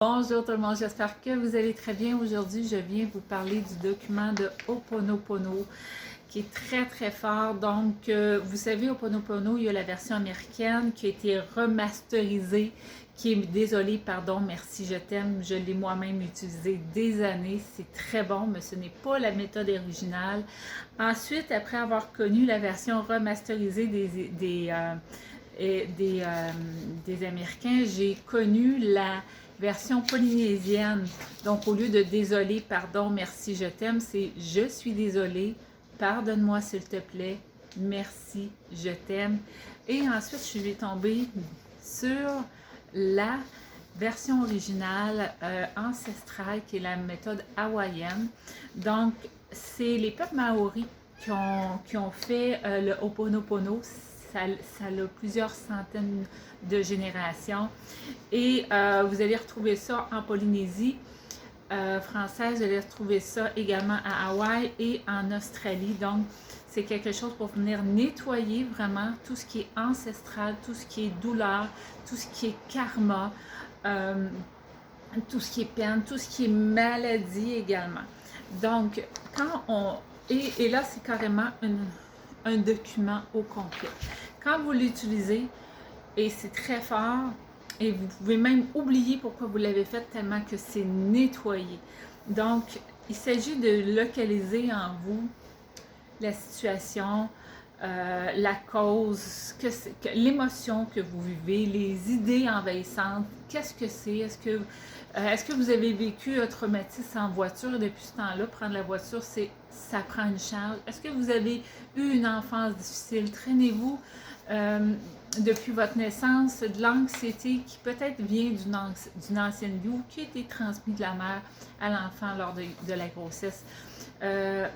Bonjour tout le monde, j'espère que vous allez très bien. Aujourd'hui, je viens vous parler du document de Ho'oponopono qui est très très fort. Donc, vous savez, Ho'oponopono, il y a la version américaine qui a été remasterisée, qui est, désolée, pardon, merci, je t'aime, je l'ai moi-même utilisé des années, c'est très bon, mais ce n'est pas la méthode originale. Ensuite, après avoir connu la version remasterisée des Américains, j'ai connu la version polynésienne. Donc, au lieu de désolé, pardon, merci, je t'aime, c'est je suis désolé, pardonne-moi s'il te plaît, merci, je t'aime. Et ensuite, je suis tombée sur la version originale ancestrale qui est la méthode hawaïenne. Donc, c'est les peuples maoris qui ont fait le Ho'oponopono. Ça a plusieurs centaines de générations. Et vous allez retrouver ça en Polynésie française, vous allez retrouver ça également à Hawaï et en Australie. Donc, c'est quelque chose pour venir nettoyer vraiment tout ce qui est ancestral, tout ce qui est douleur, tout ce qui est karma, tout ce qui est peine, tout ce qui est maladie également. Donc, quand on... Et là, c'est carrément un document au complet. Quand vous l'utilisez, et c'est très fort, et vous pouvez même oublier pourquoi vous l'avez fait tellement que c'est nettoyé. Donc, il s'agit de localiser en vous la situation, la cause, l'émotion que vous vivez, les idées envahissantes. Qu'est-ce que c'est? Est-ce que vous avez vécu un traumatisme en voiture depuis ce temps-là? Prendre la voiture, ça prend une charge. Est-ce que vous avez eu une enfance difficile? Traînez-vous depuis votre naissance de l'anxiété qui peut-être vient d'une ancienne vie ou qui a été transmise de la mère à l'enfant lors de la grossesse.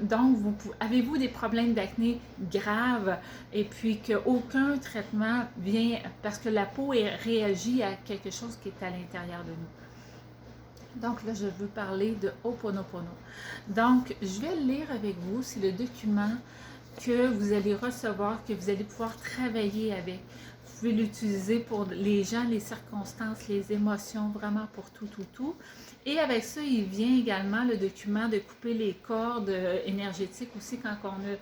Donc, avez-vous des problèmes d'acné graves et puis qu'aucun traitement vient parce que la peau réagit à quelque chose qui est à l'intérieur de nous. Donc là, je veux parler de Ho'oponopono. Donc, je vais le lire avec vous. C'est le document que vous allez recevoir, que vous allez pouvoir travailler avec. Vous pouvez l'utiliser pour les gens, les circonstances, les émotions, vraiment pour tout. Et avec ça, il vient également le document de couper les cordes énergétiques aussi quand on a,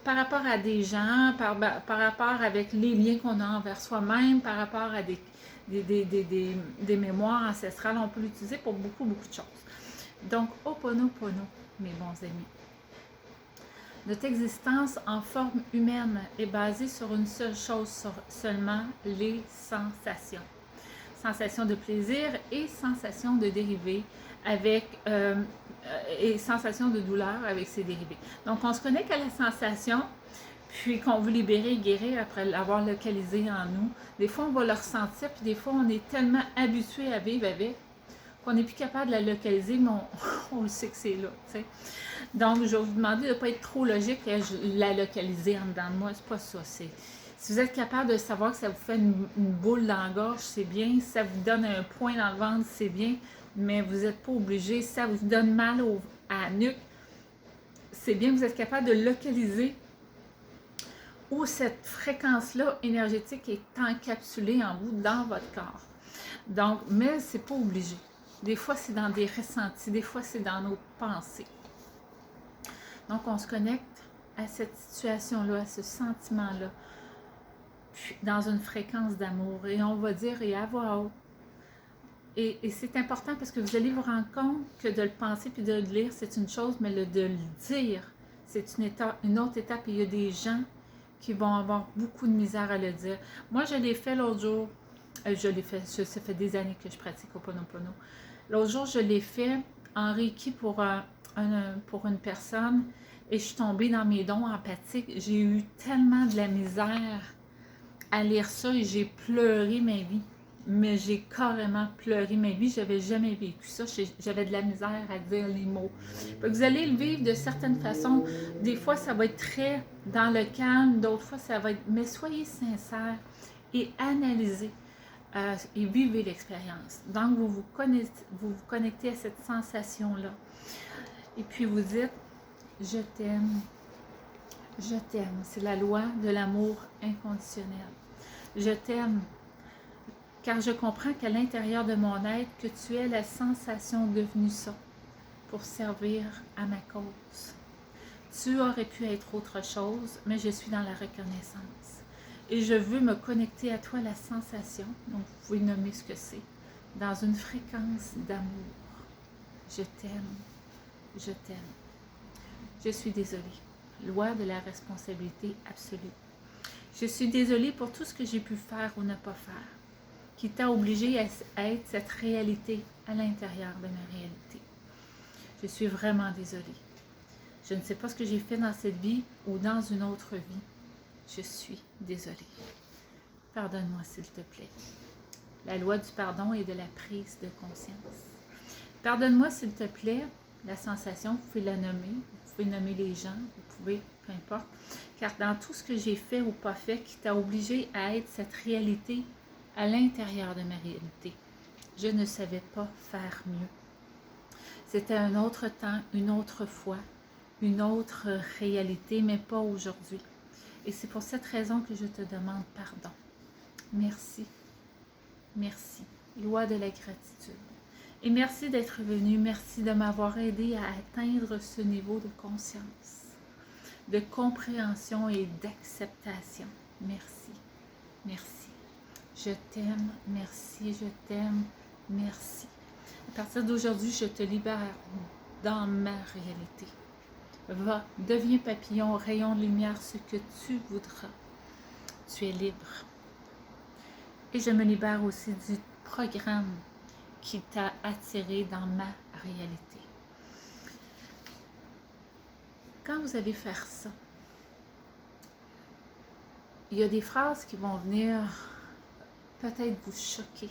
par rapport à des gens, par rapport avec les liens qu'on a envers soi-même, par rapport à des mémoires ancestrales. On peut l'utiliser pour beaucoup de choses. Donc, Ho'oponopono, mes bons amis. Notre existence en forme humaine est basée sur une seule chose seulement, les sensations. Sensations de plaisir et sensations de dérivés avec et sensations de douleur avec ces dérivés. Donc, on se connecte à la sensation, puis qu'on veut libérer et guérir après l'avoir localisé en nous. Des fois, on va le ressentir, puis des fois, on est tellement habitué à vivre avec qu'on n'est plus capable de la localiser, mais on le sait que c'est là, t'sais. Donc, je vais vous demander de ne pas être trop logique et la localiser en dedans de moi. C'est pas ça. Si vous êtes capable de savoir que ça vous fait une boule dans la gorge, c'est bien. Si ça vous donne un point dans le ventre, c'est bien. Mais vous n'êtes pas obligé. Si ça vous donne mal à la nuque, c'est bien. Vous êtes capable de localiser où cette fréquence-là énergétique est encapsulée en vous, dans votre corps. Donc, mais c'est pas obligé. Des fois, c'est dans des ressentis. Des fois, c'est dans nos pensées. Donc, on se connecte à cette situation-là, à ce sentiment-là, dans une fréquence d'amour. Et on va dire, et à voix haute. Et c'est important parce que vous allez vous rendre compte que de le penser puis de le lire, c'est une chose, mais de le dire, c'est une autre étape. Et il y a des gens qui vont avoir beaucoup de misère à le dire. Moi, je l'ai fait l'autre jour. Ça fait des années que je pratique Ho'oponopono. L'autre jour, je l'ai fait en Reiki pour une personne et je suis tombée dans mes dons empathiques. J'ai eu tellement de la misère à lire ça et j'ai pleuré ma vie. Mais j'ai carrément pleuré ma vie. J'avais jamais vécu ça. J'avais de la misère à dire les mots. Vous allez le vivre de certaines façons. Des fois, ça va être très dans le calme. D'autres fois, ça va être... Mais soyez sincères et analysez. Et vivez l'expérience. Donc, vous vous connectez à cette sensation-là. Et puis, vous dites, je t'aime, je t'aime. C'est la loi de l'amour inconditionnel. Je t'aime. car je comprends qu'à l'intérieur de mon être, que tu es la sensation devenue ça, pour servir à ma cause. Tu aurais pu être autre chose, mais je suis dans la reconnaissance. Et je veux me connecter à toi, la sensation, donc vous pouvez nommer ce que c'est, dans une fréquence d'amour. Je t'aime, je t'aime. Je suis désolée. Loi de la responsabilité absolue. Je suis désolée pour tout ce que j'ai pu faire ou ne pas faire, qui t'a obligé à être cette réalité à l'intérieur de ma réalité. Je suis vraiment désolée. Je ne sais pas ce que j'ai fait dans cette vie ou dans une autre vie. Je suis désolée. Pardonne-moi s'il te plaît. La loi du pardon et de la prise de conscience. Pardonne-moi s'il te plaît, la sensation, vous pouvez la nommer, vous pouvez nommer les gens, vous pouvez, peu importe, car dans tout ce que j'ai fait ou pas fait, qui t'a obligé à être cette réalité à l'intérieur de ma réalité, je ne savais pas faire mieux. C'était un autre temps, une autre fois, une autre réalité, mais pas aujourd'hui. Et c'est pour cette raison que je te demande pardon. Merci. Merci. Loi de la gratitude. Et merci d'être venu. Merci de m'avoir aidé à atteindre ce niveau de conscience, de compréhension et d'acceptation. Merci. Merci. Je t'aime. Merci. Je t'aime. Merci. À partir d'aujourd'hui, je te libère dans ma réalité. Va, deviens papillon, rayon de lumière, ce que tu voudras. Tu es libre. Et je me libère aussi du programme qui t'a attiré dans ma réalité. Quand vous allez faire ça, il y a des phrases qui vont venir peut-être vous choquer.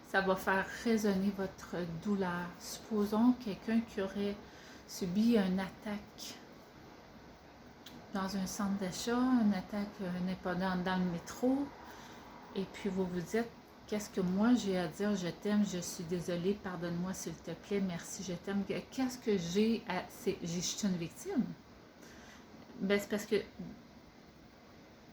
Ça va faire résonner votre douleur. Supposons quelqu'un qui aurait subi une attaque dans un centre d'achat, une attaque n'est pas dans le métro, et puis vous vous dites, qu'est-ce que moi j'ai à dire, je t'aime, je suis désolée, pardonne-moi s'il te plaît, merci, je t'aime. Qu'est-ce que j'ai à... Je suis une victime. Ben, c'est parce que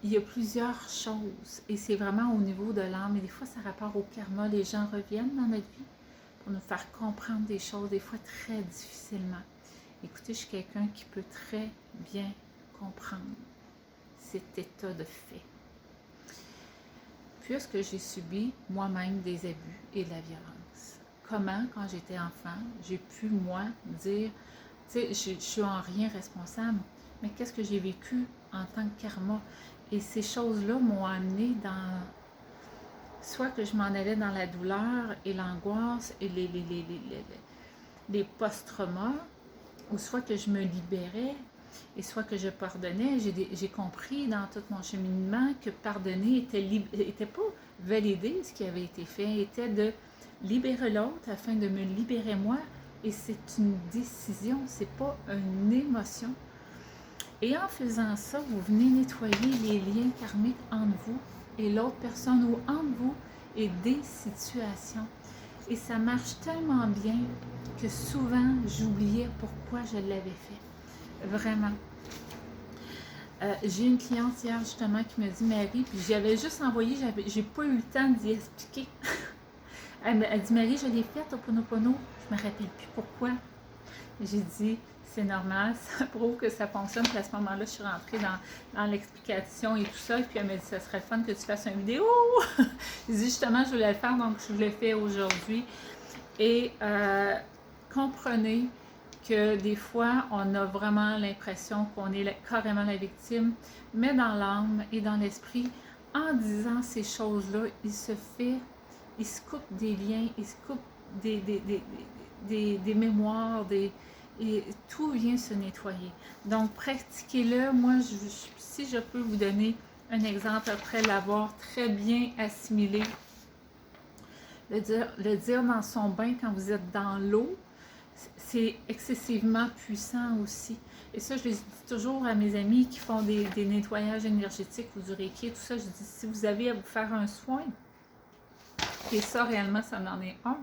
il y a plusieurs choses, et c'est vraiment au niveau de l'âme, et des fois ça rapporte au karma, les gens reviennent dans notre vie pour nous faire comprendre des choses, des fois très difficilement. Écoutez, je suis quelqu'un qui peut très bien comprendre cet état de fait. Puisque j'ai subi moi-même des abus et de la violence. Comment, quand j'étais enfant, j'ai pu, moi, dire, tu sais, je suis en rien responsable, mais qu'est-ce que j'ai vécu en tant que karma? Et ces choses-là m'ont amené dans, soit que je m'en allais dans la douleur et l'angoisse et les post-traumas, ou soit que je me libérais, et soit que je pardonnais. J'ai compris dans tout mon cheminement que pardonner était pas valider ce qui avait été fait, était de libérer l'autre afin de me libérer moi. Et c'est une décision, c'est pas une émotion. Et en faisant ça, vous venez nettoyer les liens karmiques entre vous et l'autre personne, ou entre vous et des situations. Et ça marche tellement bien que souvent j'oubliais pourquoi je l'avais fait. Vraiment. J'ai une cliente hier justement qui me dit, Marie, puis j'avais juste envoyé, j'ai pas eu le temps d'y expliquer. Elle dit, Marie, je l'ai faite au Ho'oponopono, je me rappelle plus pourquoi. J'ai dit, c'est normal, ça prouve que ça fonctionne. Puis à ce moment-là, je suis rentrée dans l'explication et tout ça. Et puis elle m'a dit, ça serait fun que tu fasses une vidéo. J'ai dit, justement, je voulais le faire, donc je le fais aujourd'hui. Et comprenez que des fois, on a vraiment l'impression qu'on est carrément la victime, mais dans l'âme et dans l'esprit, en disant ces choses-là, il se coupe des liens, il se coupe des mémoires, et tout vient se nettoyer. Donc, pratiquez-le. Moi, si je peux vous donner un exemple après l'avoir très bien assimilé, le dire dans son bain quand vous êtes dans l'eau, c'est excessivement puissant aussi. Et ça, je le dis toujours à mes amis qui font des nettoyages énergétiques ou du Reiki, tout ça, je dis, si vous avez à vous faire un soin, et ça, réellement, ça en est un,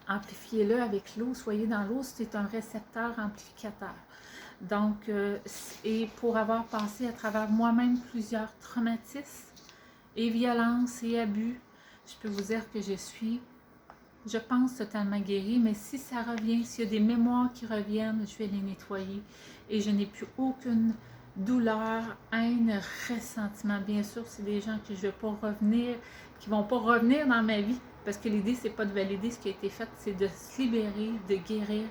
amplifiez-le avec l'eau, soyez dans l'eau, c'est un récepteur amplificateur. Donc, et pour avoir passé à travers moi-même plusieurs traumatismes et violences et abus, je peux vous dire que je suis, je pense, totalement guérie, mais si ça revient, s'il y a des mémoires qui reviennent, je vais les nettoyer et je n'ai plus aucune douleur, haine, ressentiment. Bien sûr, c'est des gens que je ne vais pas revenir, qui ne vont pas revenir dans ma vie, parce que l'idée, c'est pas de valider ce qui a été fait, c'est de se libérer, de guérir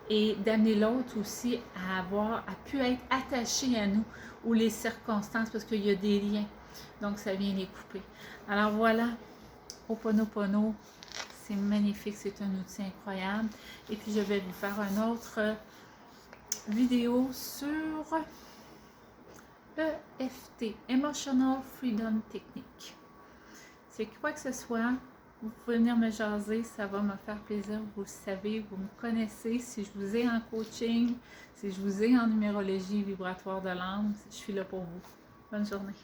et d'amener l'autre aussi à pu être attaché à nous ou les circonstances, parce qu'il y a des liens. Donc, ça vient les couper. Alors voilà, Ho'oponopono, c'est magnifique, c'est un outil incroyable. Et puis, je vais vous faire une autre vidéo sur EFT, Emotional Freedom Technique. C'est quoi que ce soit, vous pouvez venir me jaser, ça va me faire plaisir. Vous le savez, vous me connaissez. Si je vous ai en coaching, si je vous ai en numérologie vibratoire de l'âme, je suis là pour vous. Bonne journée.